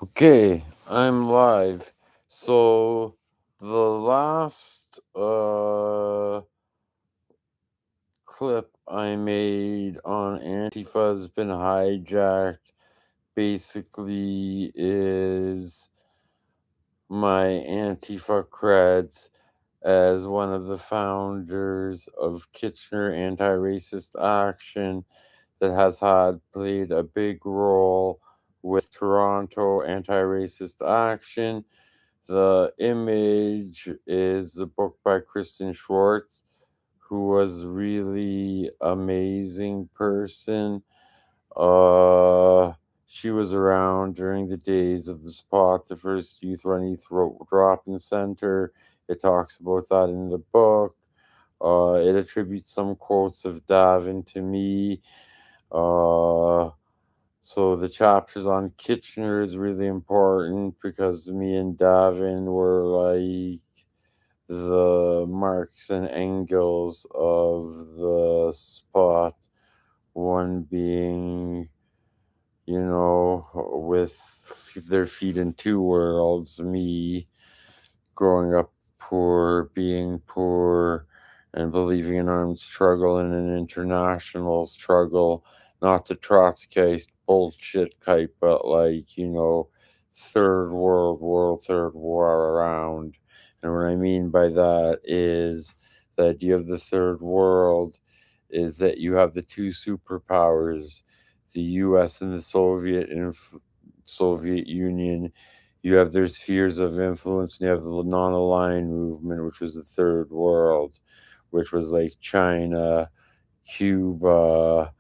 Okay, I'm live. So the last clip I made on Antifas has been hijacked basically is my Antifa creds as one of the founders of Kitchener Anti-Racist Action that has had played a big role with Toronto Anti-Racist Action. The image is a book by Kristen, who was really amazing person. Uh, she was around during the days of the Spot, the first youth run youth drop-in center. It talks about that in the book. It attributes some quotes of Davin to me. So the chapters on Kitchener is really important because me and Davin were like the Marx and Engels of the Spot. One being, with their feet in two worlds, me growing up poor, being poor, and believing in armed struggle and an international struggle, not the Trotskyist bullshit type, but like, third world, third war around. And what I mean by that is the idea of the third world is that you have the two superpowers, the US and the Soviet Union. You have their spheres of influence, and you have the non-aligned movement, which was the third world, which was like China, Cuba,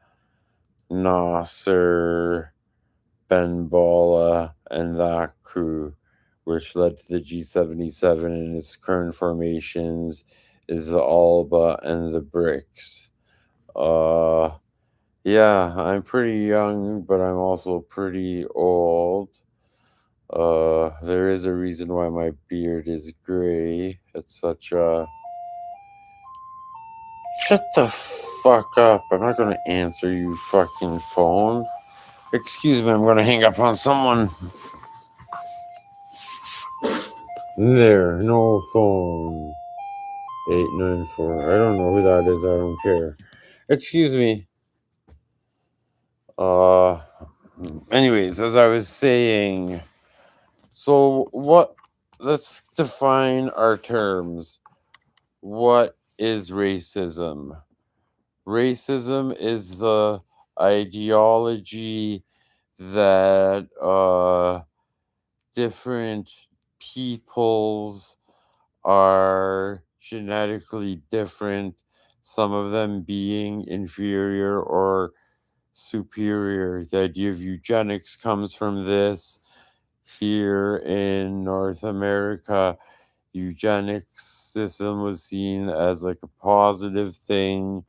Nasser, Ben Bala, and that crew, which led to the G77 and its current formations is the Alba and the BRICS. Uh, yeah, I'm pretty young, but I'm also pretty old. There is a reason why my beard is gray. It's such a. Shut the fuck up. I'm not gonna answer you fucking phone. Excuse me, I'm gonna hang up on someone. There, no phone. 894. I don't know who that is, I don't care. Excuse me. Uh, Anyways, as I was saying, so what. Let's define our terms. What is racism? Racism is the ideology that different peoples are genetically different, some of them being inferior or superior. The idea of eugenics comes from this. Here in North America, eugenics system was seen as like a positive thing.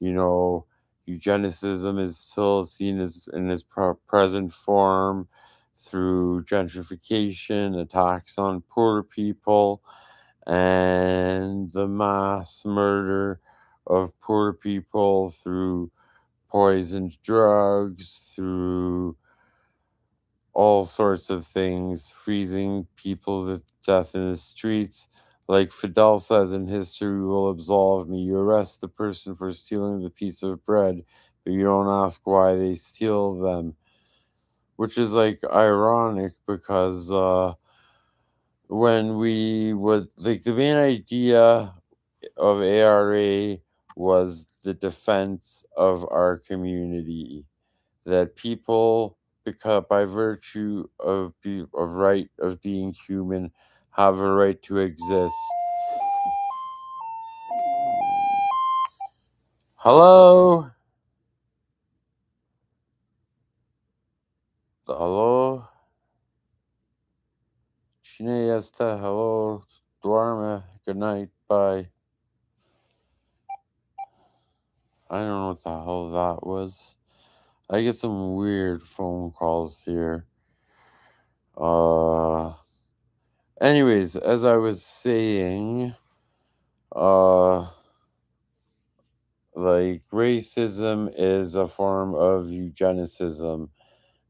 Eugenicism is still seen as in its present form through gentrification, attacks on poor people, and the mass murder of poor people through poisoned drugs, through all sorts of things, freezing people to death in the streets. Like Fidel says in History Will Absolve Me, you arrest the person for stealing the piece of bread, but you don't ask why they steal them. Which is like ironic because when we would, like, the main idea of ARA was the defense of our community, that people, because by virtue of right of being human, have a right to exist. Hello, hello, cine este, hello, duerme, good night, bye. I don't know what the hell that was. I get some weird phone calls here. Uh, Anyways, as I was saying, uh, like racism is a form of eugenicism,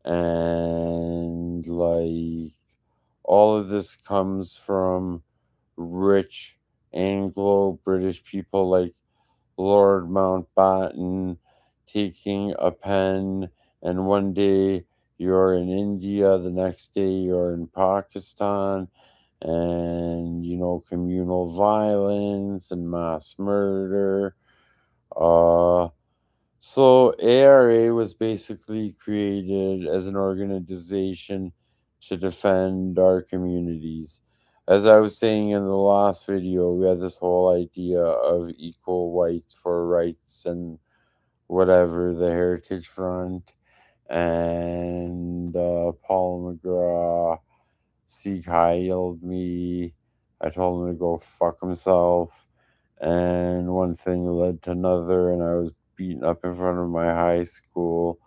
and And like all of this comes from rich Anglo British people like Lord Mountbatten taking a pen, and one day you're in India, the next day you're in Pakistan, and communal violence and mass murder. Uh, so ARA was basically created as an organization to defend our communities. As I was saying in the last video, we had this whole idea of equal rights for rights and whatever, the Heritage Front, and Paul McGraw yelled me. I told him to go fuck himself, and one thing led to another, and I was beaten up in front of my high school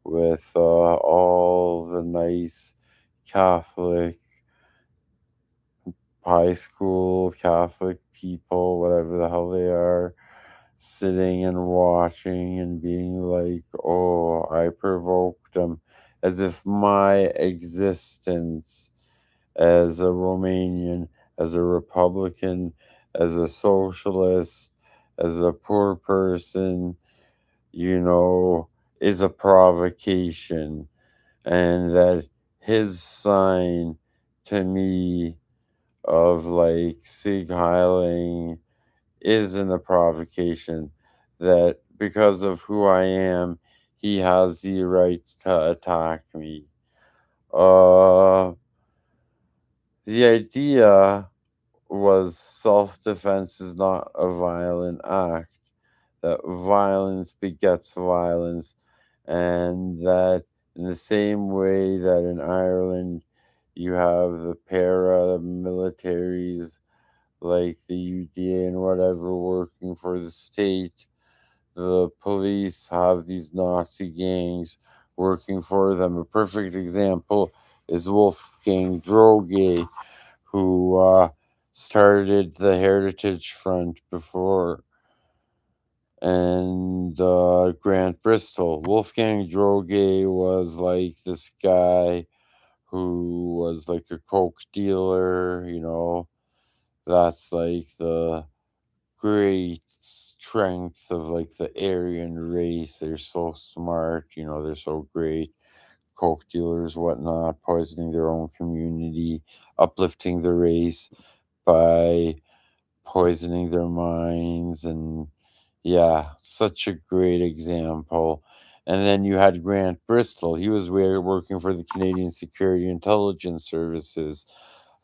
with all the nice Catholic high school Catholic people, whatever the hell they are, sitting and watching and being like, oh, I provoked them, as if my existence as a Romanian, as a Republican, as a socialist, as a poor person, you know, is a provocation. And that his sign to me of like Sig Heiling isn't a provocation, that because of who I am, he has the right to attack me. The idea was self-defense is not a violent act, that violence begets violence, and that in the same way that in Ireland you have the paramilitaries like the UDA and whatever working for the state, the police have these Nazi gangs working for them. A perfect example is Wolfgang Droge, who started the Heritage Front before, and Grant Bristol. Wolfgang Droge was like this guy who was like a coke dealer, that's like the great strength of like the Aryan race. They're so smart, they're so great. Coke dealers, whatnot, poisoning their own community, uplifting the race by poisoning their minds. And yeah, such a great example. And then you had Grant Bristol. He was working for the Canadian Security Intelligence Services,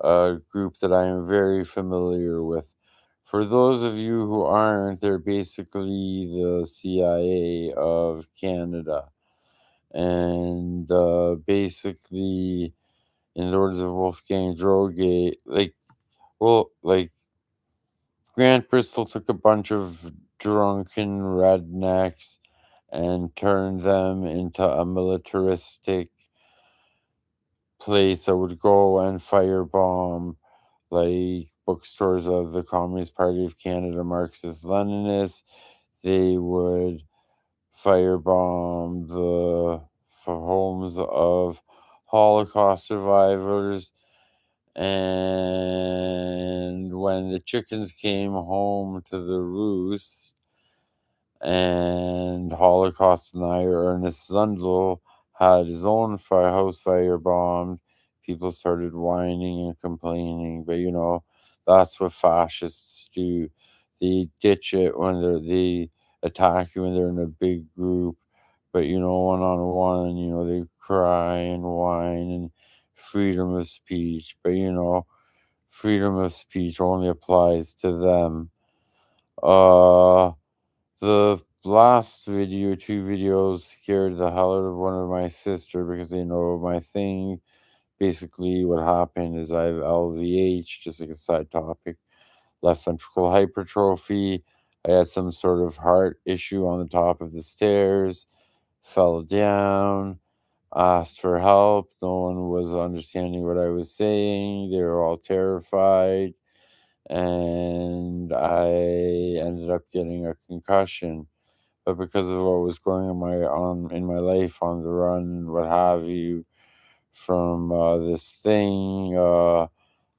a group that I am very familiar with. For those of you who aren't, they're basically the CIA of Canada. And basically, in the words of Wolfgang Droge, like Grant Bristol took a bunch of drunken rednecks and turned them into a militaristic place that would go and firebomb like bookstores of the Communist Party of Canada, Marxist Leninists. They would firebomb the homes of Holocaust survivors. And when the chickens came home to the roost, and Holocaust denier Ernest Zundel had his own house fire bombed, people started whining and complaining. But that's what fascists do. They ditch it when they attack you when they're in a big group. But one on one, they cry and whine and freedom of speech. But freedom of speech only applies to them. The last video, two videos, scared the hell out of one of my sister because they know my thing. Basically, what happened is I have LVH, just like a side topic, left ventricle hypertrophy. I had some sort of heart issue on the top of the stairs, fell down, asked for help. No one was understanding what I was saying. They were all terrified. And I ended up getting a concussion. But because of what was going on in my life, on the run, what have you, from this thing.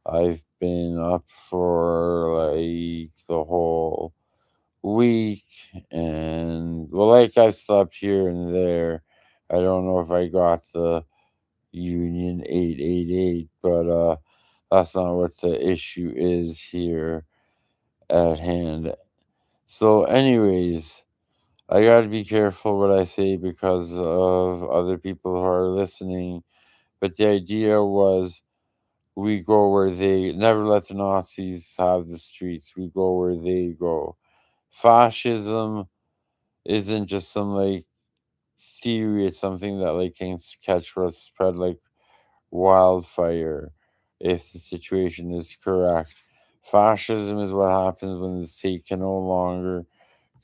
I've been up for like the whole week, and well, like I slept here and there. I don't know if I got the Union 888, but that's not what the issue is here at hand. So, anyways, I gotta be careful what I say because of other people who are listening. But the idea was we go where they never let the Nazis have the streets. We go where they go. Fascism isn't just some like theory, it's something that like can catch or spread like wildfire if the situation is correct. Fascism is what happens when the state can no longer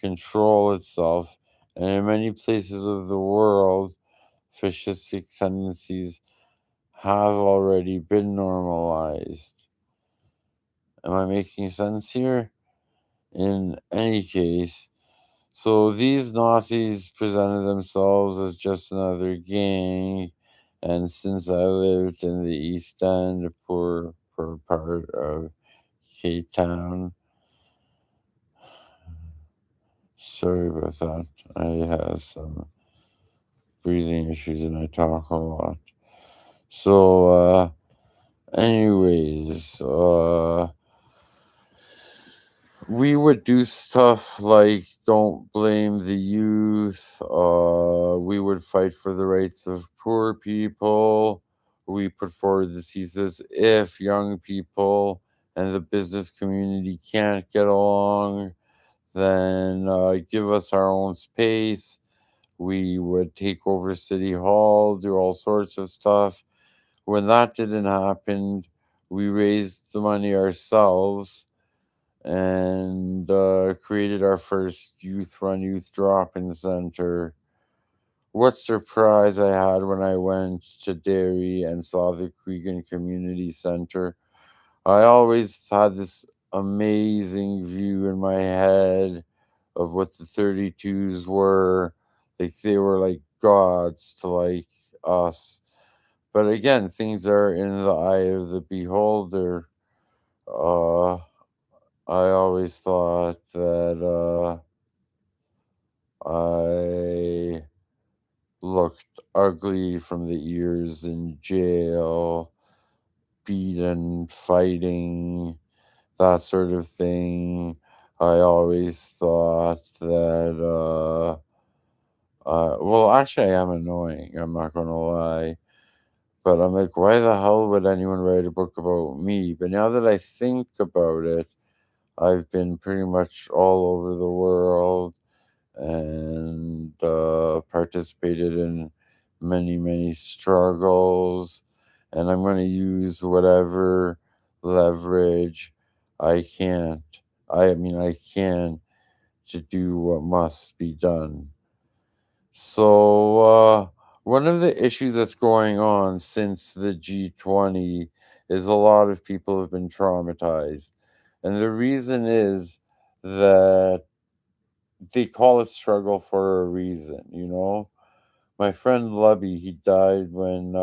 control itself, and in many places of the world, fascistic tendencies have already been normalized. Am I making sense here? In any case, so these Nazis presented themselves as just another gang, and since I lived in the East End, a poor part of Cape Town, sorry about that. I have some breathing issues and I talk a lot. So, anyways, we would do stuff like don't blame the youth. We would fight for the rights of poor people. We put forward the thesis if young people and the business community can't get along, then give us our own space. We would take over City Hall, do all sorts of stuff. When that didn't happen, we raised the money ourselves and created our first youth run youth drop in center. What surprise I had when I went to Derry and saw the Cregan Community Center. I always had this amazing view in my head of what the 32s were. Like they were like gods to like us. But again, things are in the eye of the beholder. Uh, I always thought that I looked ugly from the years in jail, beaten, fighting, that sort of thing. I always thought that, well, actually, I am annoying. I'm not going to lie. But I'm like, why the hell would anyone write a book about me? But now that I think about it, I've been pretty much all over the world and participated in many struggles. And I'm going to use whatever leverage I can't. I mean, I can to do what must be done. So, one of the issues that's going on since the G20 is a lot of people have been traumatized. And the reason is that they call it struggle for a reason, you know? My friend Lubby, he died when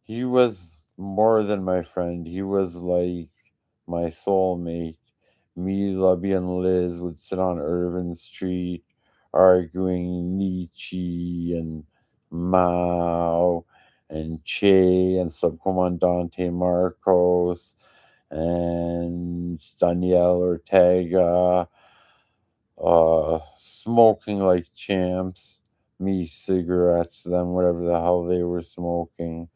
he was more than my friend. He was like my soulmate. Me, Lubby, and Liz would sit on Irvin Street arguing Nietzsche and Mao and Che and Subcomandante Marcos and Daniel Ortega, smoking like champs. Me, cigarettes, them, whatever the hell they were smoking.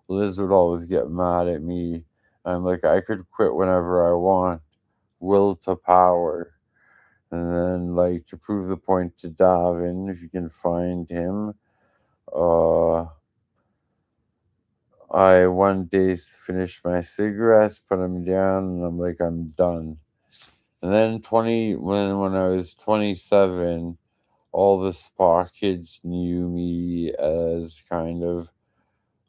Liz would always get mad at me. I'm like, I could quit whenever I want. Will to power. And then, like, to prove the point to Davin, if you can find him, uh, I one day finished my cigarettes, put them down, and I'm like, I'm done. And then when I was 27, all the spa kids knew me as kind of,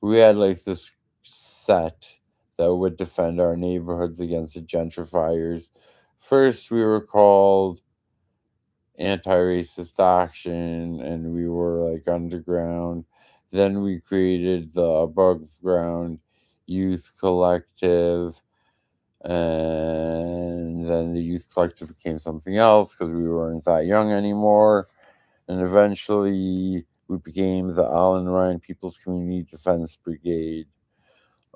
we had like this set that would defend our neighborhoods against the gentrifiers. First, we were called Anti Racist Action, and we were like underground. Then we created the above ground youth collective, and then the youth collective became something else because we weren't that young anymore. And eventually we became the Allen Ryan People's Community Defense Brigade.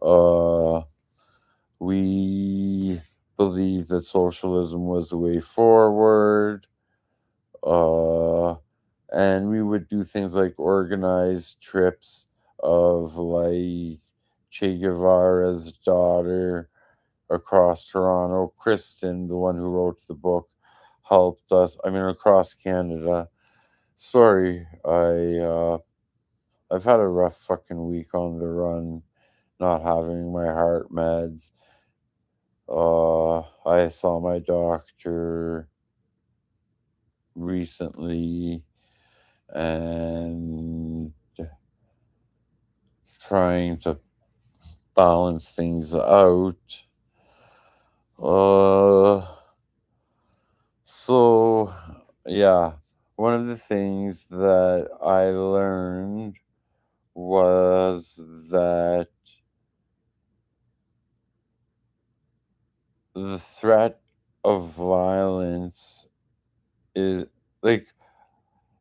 Uh, we believed that socialism was the way forward. Uh, and we would do things like organize trips of like Che Guevara's daughter across Toronto. Kristen, the one who wrote the book, helped us. I mean, across Canada. Sorry, I've had a rough fucking week on the run, not having my heart meds. I saw my doctor recently and trying to balance things out. Uh, so yeah, one of the things that I learned was that the threat of violence is like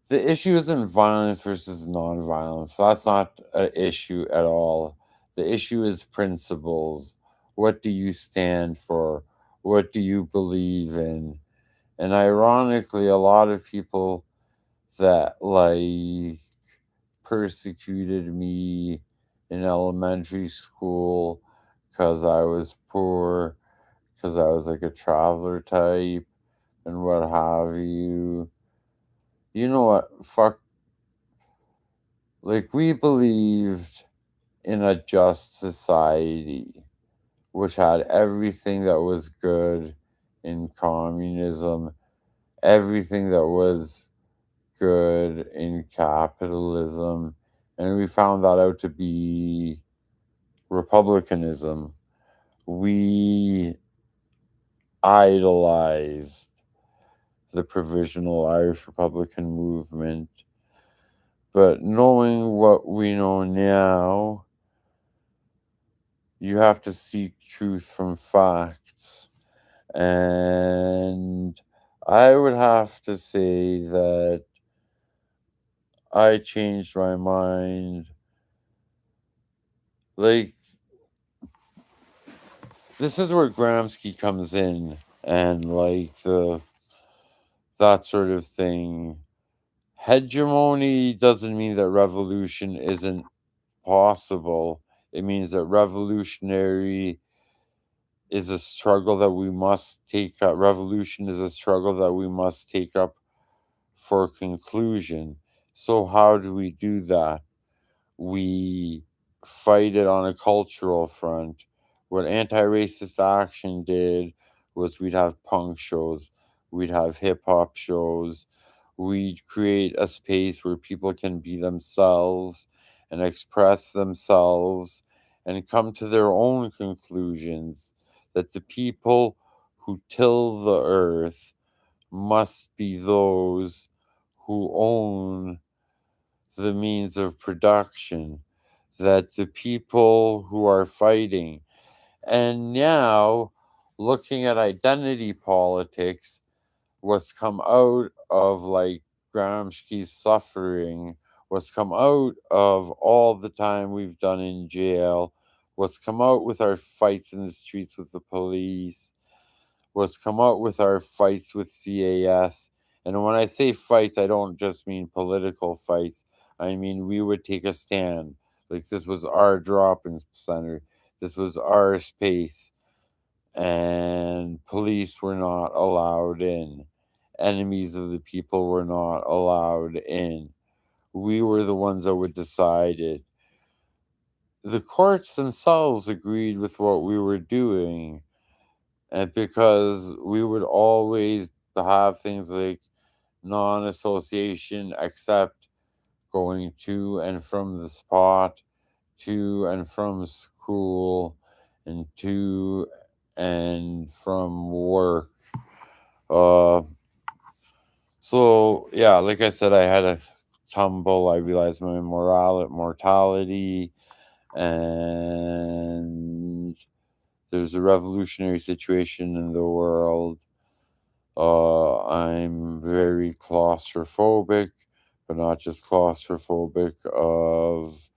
the issue isn't violence versus non-violence. That's not an issue at all. The issue is principles. What do you stand for? What do you believe in? And ironically, a lot of people that like persecuted me in elementary school because I was poor, because I was like a traveler type and what have you. You know what? Fuck. Like, we believed in a just society, which had everything that was good in communism, everything that was good in capitalism, and we found that out to be republicanism. We idolized the provisional Irish Republican movement, but knowing what we know now, you have to seek truth from facts. And I would have to say that I changed my mind. Like, this is where Gramsci comes in and like the that sort of thing. Hegemony doesn't mean that revolution isn't possible. It means that revolutionary is a struggle that we must take up. Revolution is a struggle that we must take up for conclusion. So, how do we do that? We fight it on a cultural front. What anti racist action did was we'd have punk shows, we'd have hip hop shows, we'd create a space where people can be themselves and express themselves and come to their own conclusions that the people who till the earth must be those who own the means of production, that the people who are fighting. And now, looking at identity politics, what's come out of like Gramsci's suffering, what's come out of all the time we've done in jail, what's come out with our fights in the streets with the police, what's come out with our fights with CAS. And when I say fights, I don't just mean political fights. I mean, we would take a stand. Like, this was our drop in center. This was our space. And police were not allowed in. Enemies of the people were not allowed in. We were the ones that would decide it. The courts themselves agreed with what we were doing. And because we would always have things like non association except going to and from the spot, to and from school, and to and from work. Uh, so, yeah, like I said, I had a tumble, I realized my mortality, and there's a revolutionary situation in the world. I'm very claustrophobic, but not just claustrophobic of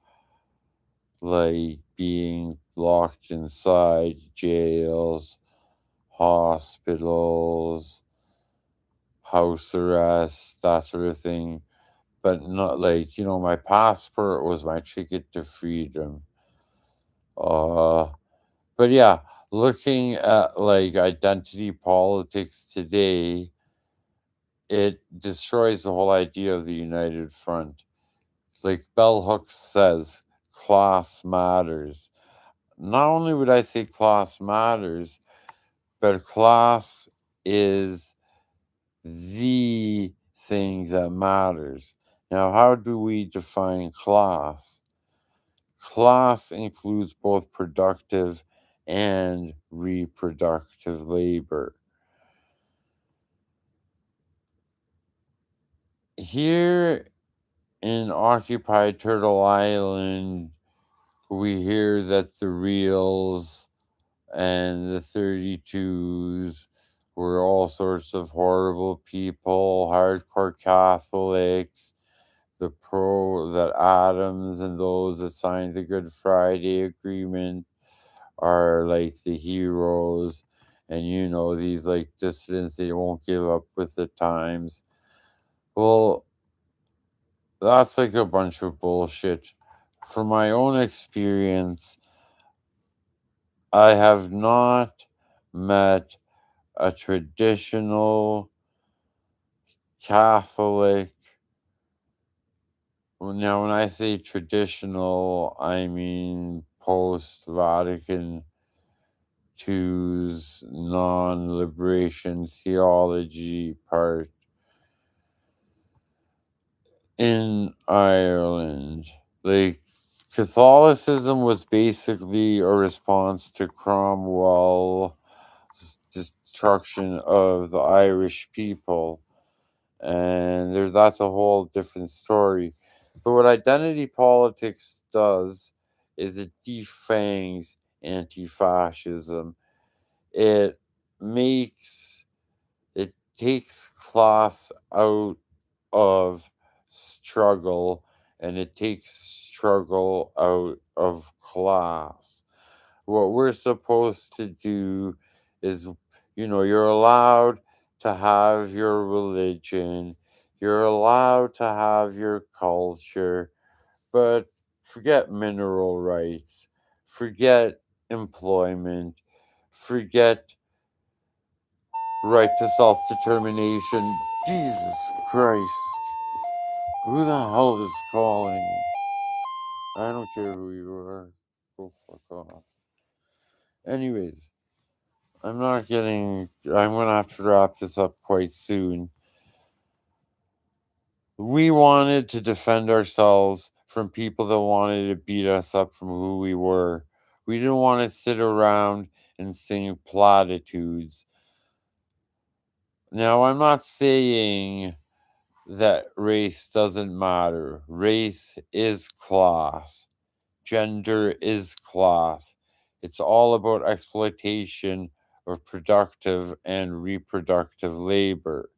like being locked inside jails, hospitals, house arrest, that sort of thing. But not like, my passport was my ticket to freedom. Uh, but yeah, looking at like identity politics today, it destroys the whole idea of the united front. Like Bell Hooks says, class matters. Not only would I say class matters, but class is the thing that matters. Now, how do we define class? Class includes both productive and reproductive labor. Here in occupied Turtle Island, we hear that the reals and the 32s were all sorts of horrible people, hardcore Catholics, that Adams and those that signed the Good Friday Agreement are like the heroes. And these like dissidents, they won't give up with the times. Well, that's like a bunch of bullshit. From my own experience, I have not met a traditional Catholic. Now, when I say traditional, I mean post Vatican II's non liberation theology part in Ireland. Like, Catholicism was basically a response to Cromwell's destruction of the Irish people. And that's a whole different story. But what identity politics does is it defangs anti-fascism. It makes it takes class out of struggle, and it takes struggle out of class. What we're supposed to do is, you're allowed to have your religion, you're allowed to have your culture, but forget mineral rights, forget employment, forget right to self determination. Jesus Christ. Who the hell is calling? I don't care who you are. Go fuck off. Anyways, I'm gonna have to wrap this up quite soon. We wanted to defend ourselves from people that wanted to beat us up from who we were. We didn't want to sit around and sing platitudes. Now, I'm not saying that race doesn't matter. Race is class. Gender is class. It's all about exploitation of productive and reproductive labor.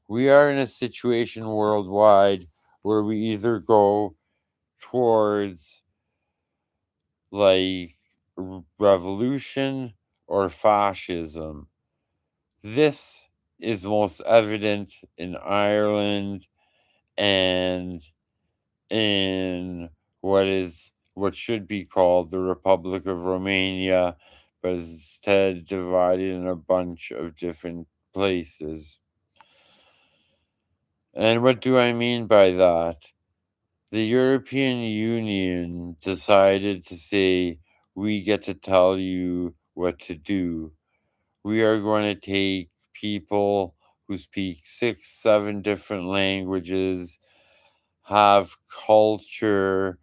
We are in a situation worldwide where we either go towards like revolution or fascism. This is most evident in Ireland and in what should be called the Republic of Romania, but is instead divided in a bunch of different places. And what do I mean by that? The European Union decided to say, we get to tell you what to do. We are going to take people who speak 6, 7 different languages, have culture,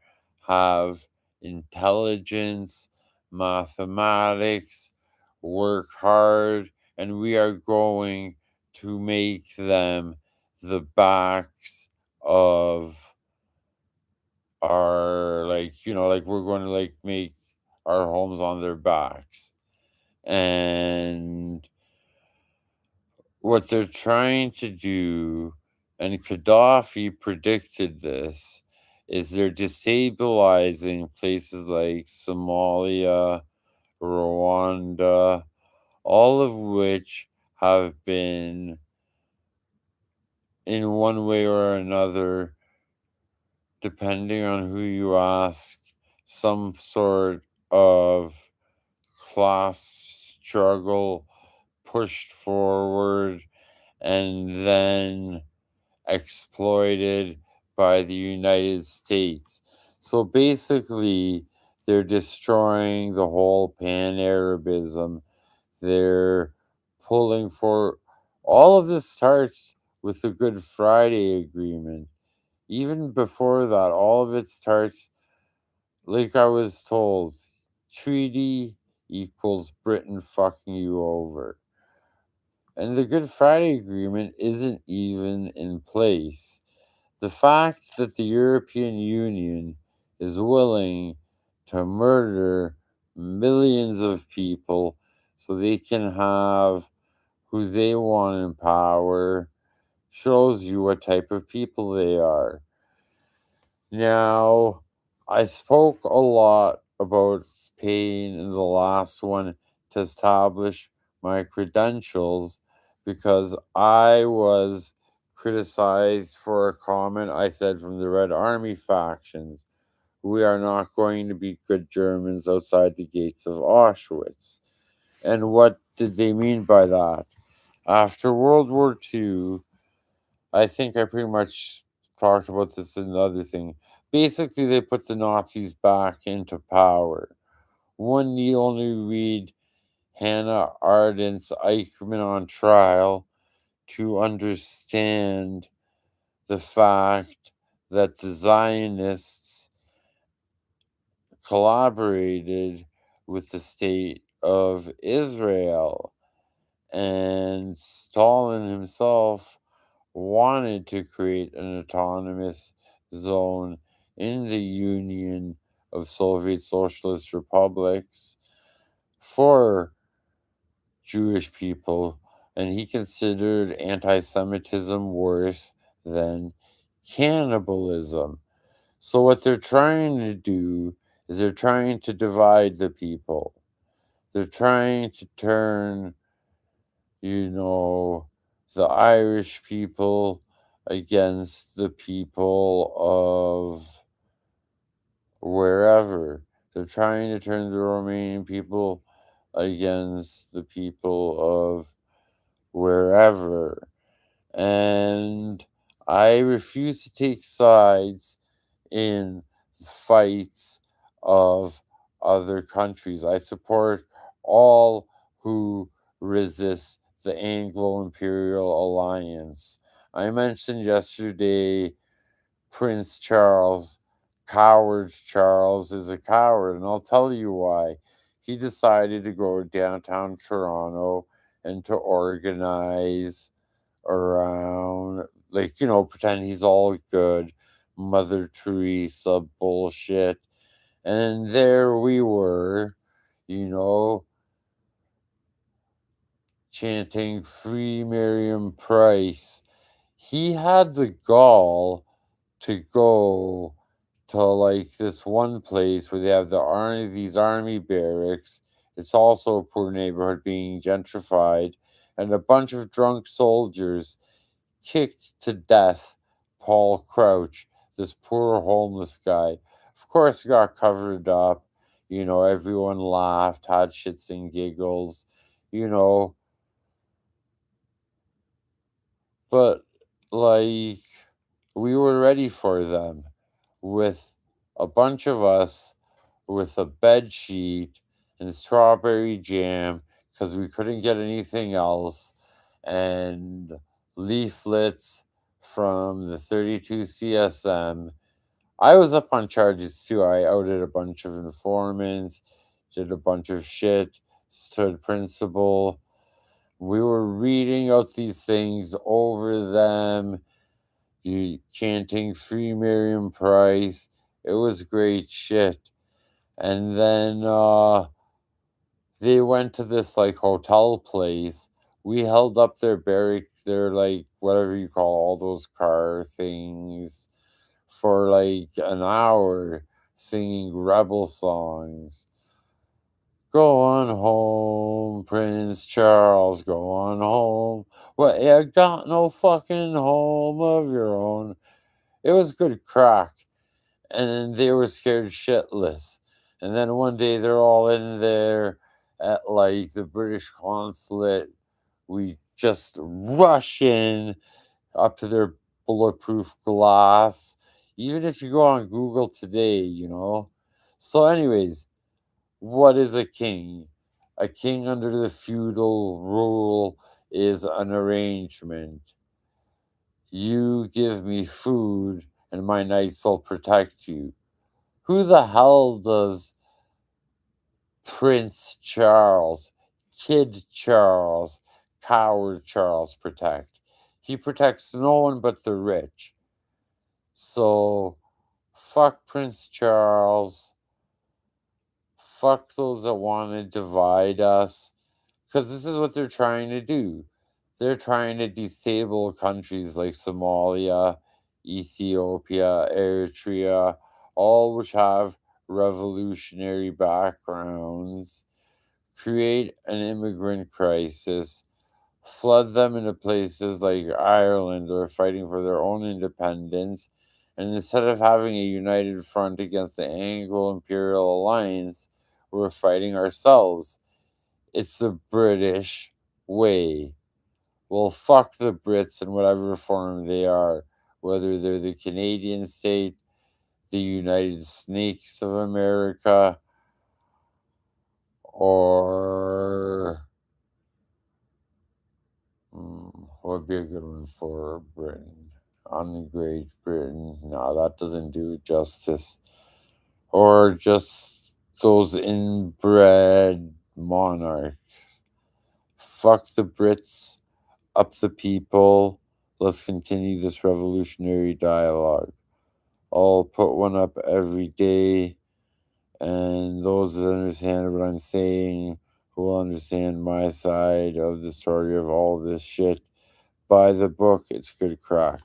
have intelligence, mathematics, work hard, and we are going to make them the backs of our, like, like we're going to like make our homes on their backs. And what they're trying to do, and Gaddafi predicted this, is they're destabilizing places like Somalia, Rwanda, all of which have been, in one way or another, depending on who you ask, some sort of class struggle pushed forward and then exploited by the United States. So basically, they're destroying the whole pan Arabism. They're pulling for all of this starts with the Good Friday Agreement. Even before that, all of it starts, like I was told, treaty equals Britain fucking you over. And the Good Friday Agreement isn't even in place. The fact that the European Union is willing to murder millions of people so they can have who they want in power shows you what type of people they are. Now, I spoke a lot about Spain in the last one to establish my credentials because I was criticized for a comment I said from the Red Army factions. We are not going to be good Germans outside the gates of Auschwitz. And what did they mean by that? After World War II, I think I pretty much talked about this in the other thing. Basically, they put the Nazis back into power. One need only read Hannah Ardent's Eichmann on Trial to understand the fact that the Zionists collaborated with the state of Israel, and Stalin himself wanted to create an autonomous zone in the Union of Soviet Socialist Republics for Jewish people, and he considered anti Semitism worse than cannibalism. So, what they're trying to do is they're trying to divide the people. They're trying to turn, you know, the Irish people against the people of wherever. They're trying to turn the Romanian people against the people of wherever. And I refuse to take sides in fights of other countries. I support all who resist the Anglo Imperial Alliance. I mentioned yesterday Prince Charles. Coward Charles is a coward, and I'll tell you why. He decided to go downtown Toronto and to organize around, like, pretend he's all good, Mother Teresa bullshit. And there we were, you know, chanting Free Miriam Price. He had the gall to go to like this one place where they have these army barracks. It's also a poor neighborhood being gentrified, and a bunch of drunk soldiers kicked to death Paul Crouch, this poor homeless guy. Of course, it got covered up. Everyone laughed, had shits and giggles, you know, but like we were ready for them with a bunch of us with a bed sheet and strawberry jam because we couldn't get anything else, and leaflets from the 32 CSM. I was up on charges too. I outed a bunch of informants, did a bunch of shit, stood principal. We were reading out these things over them, you chanting free Miriam Price. It was great shit. And then they went to this like hotel place. We held up their like whatever you call all those car things for like an hour singing rebel songs. Go on home, Prince Charles, go on home. Well, you got no fucking home of your own. It was good crack. And they were scared shitless. And then one day they're all in there at like the British consulate. We just rush in up to their bulletproof glass. Even if you go on Google today. So, anyways, what is a king? A king under the feudal rule is an arrangement. You give me food, and my knights will protect you. Who the hell does Prince Charles, Kid Charles, Coward Charles protect? He protects no one but the rich. So, fuck Prince Charles. Fuck those that want to divide us. Because this is what they're trying to do. They're trying to destabilize countries like Somalia, Ethiopia, Eritrea, all which have revolutionary backgrounds, create an immigrant crisis, flood them into places like Ireland that are fighting for their own independence, and instead of having a united front against the Anglo Imperial Alliance, we're fighting ourselves. It's the British way. Well, fuck the Brits in whatever form they are, whether they're the Canadian state, the United Snakes of America, or what would be a good one for Britain? On Great Britain. No, that doesn't do it justice. Or just those inbred monarchs. Fuck the Brits, up the people. Let's continue this revolutionary dialogue. I'll put one up every day, and those that understand what I'm saying who will understand my side of the story of all this shit. Buy the book, it's good crack.